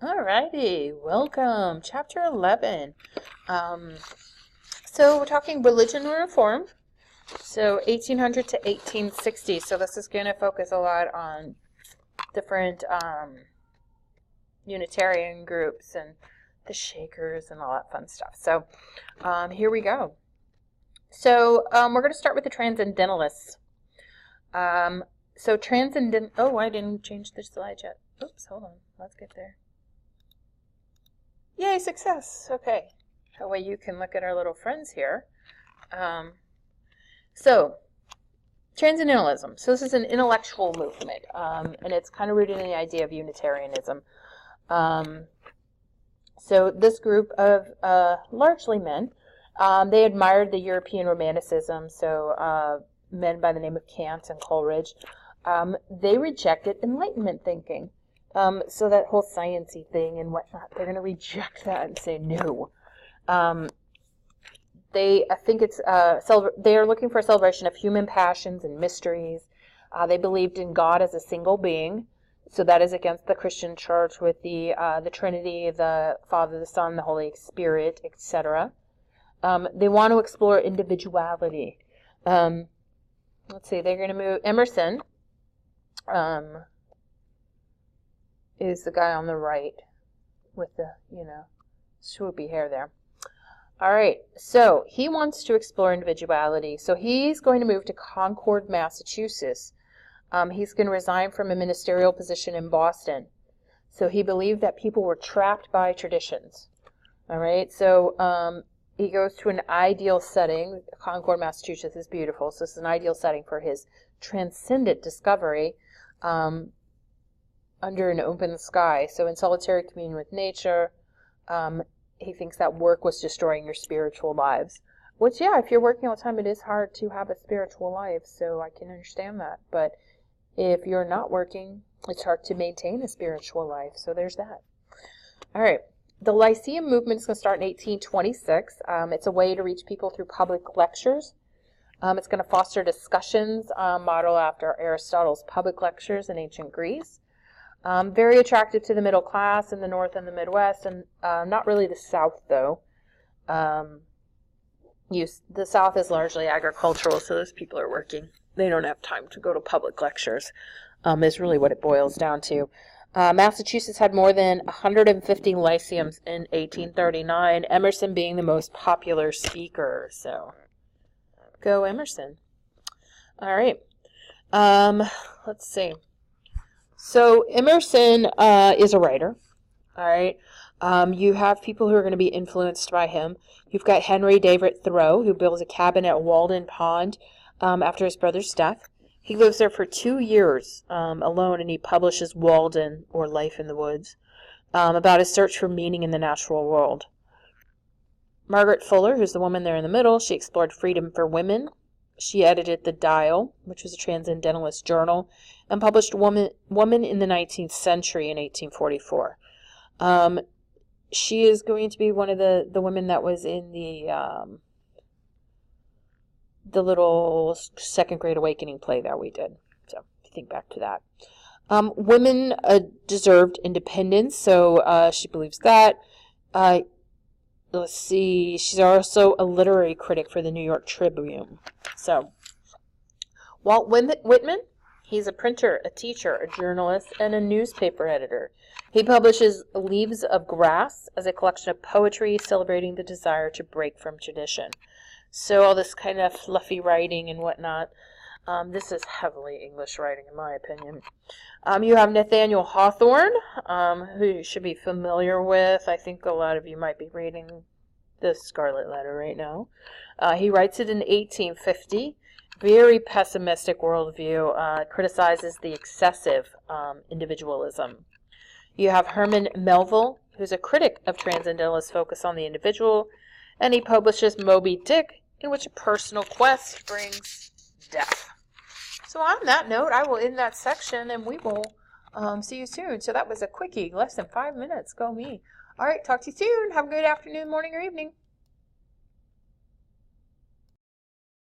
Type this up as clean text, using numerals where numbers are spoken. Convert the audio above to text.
Alrighty, welcome. Chapter 11. So we're talking religion reform. So 1800 to 1860. So this is going to focus a lot on different Unitarian groups and the Shakers and all that fun stuff. So here we go. So we're going to start with the Transcendentalists. Oh, I didn't change the slide yet. Oops, hold on. Let's get there. Yay, success. Okay. That way you can look at our little friends here. So, Transcendentalism. So this is an intellectual movement, and it's kind of rooted in the idea of Unitarianism. So this group of largely men, they admired the European Romanticism, so men by the name of Kant and Coleridge. They rejected Enlightenment thinking. So that whole sciencey thing and whatnot, they're going to reject that and say no. I think it's they are looking for a celebration of human passions and mysteries. They believed in God as a single being, so that is against the Christian Church with the Trinity, the Father, the Son, the Holy Spirit, etc. They want to explore individuality. Let's see, they're going to move Emerson. Is the guy on the right with the, swoopy hair there. All right, so he wants to explore individuality. So he's going to move to Concord, Massachusetts. He's going to resign from a ministerial position in Boston. So he believed that people were trapped by traditions. All right, so he goes to an ideal setting. Concord, Massachusetts is beautiful, so it's an ideal setting for his transcendent discovery. Under an open sky, so in solitary communion with nature. He thinks that work was destroying your spiritual lives. Which, yeah, if you're working all the time, it is hard to have a spiritual life, so I can understand that. But if you're not working, it's hard to maintain a spiritual life, so there's that. All right, the Lyceum movement is going to start in 1826. It's a way to reach people through public lectures. It's going to foster discussions modeled after Aristotle's public lectures in ancient Greece. Very attractive to the middle class in the North and the Midwest, and not really the South, though. The South is largely agricultural, so those people are working. They don't have time to go to public lectures, is really what it boils down to. Massachusetts had more than 150 lyceums in 1839, Emerson being the most popular speaker. So, go Emerson. All right. Let's see. So Emerson is a writer, all right. You have people who are going to be influenced by him. You've got Henry David Thoreau, who builds a cabin at Walden Pond after his brother's death. He lives there for 2 years alone, and he publishes Walden, or Life in the Woods, about his search for meaning in the natural world. Margaret Fuller, who's the woman there in the middle, she explored freedom for women. She edited The Dial, which was a transcendentalist journal, and published Woman in the 19th Century in 1844. She is going to be one of the women that was in the little Second Great Awakening play that we did. So think back to that. Women deserved independence, so she believes that. Let's see, she's also a literary critic for the New York Tribune. So, Walt Whitman, he's a printer, a teacher, a journalist, and a newspaper editor. He publishes Leaves of Grass as a collection of poetry celebrating the desire to break from tradition. So all this kind of fluffy writing and whatnot. This is heavily English writing, in my opinion. You have Nathaniel Hawthorne, who you should be familiar with. I think a lot of you might be reading The Scarlet Letter right now. He writes it in 1850. Very pessimistic worldview. Criticizes the excessive individualism. You have Herman Melville, who's a critic of transcendentalist focus on the individual, and he publishes Moby Dick, in which a personal quest brings death. So on that note, I will end that section, and we will see you soon. So that was a quickie, less than 5 minutes. Go me. All right, talk to you soon. Have a good afternoon, morning, or evening.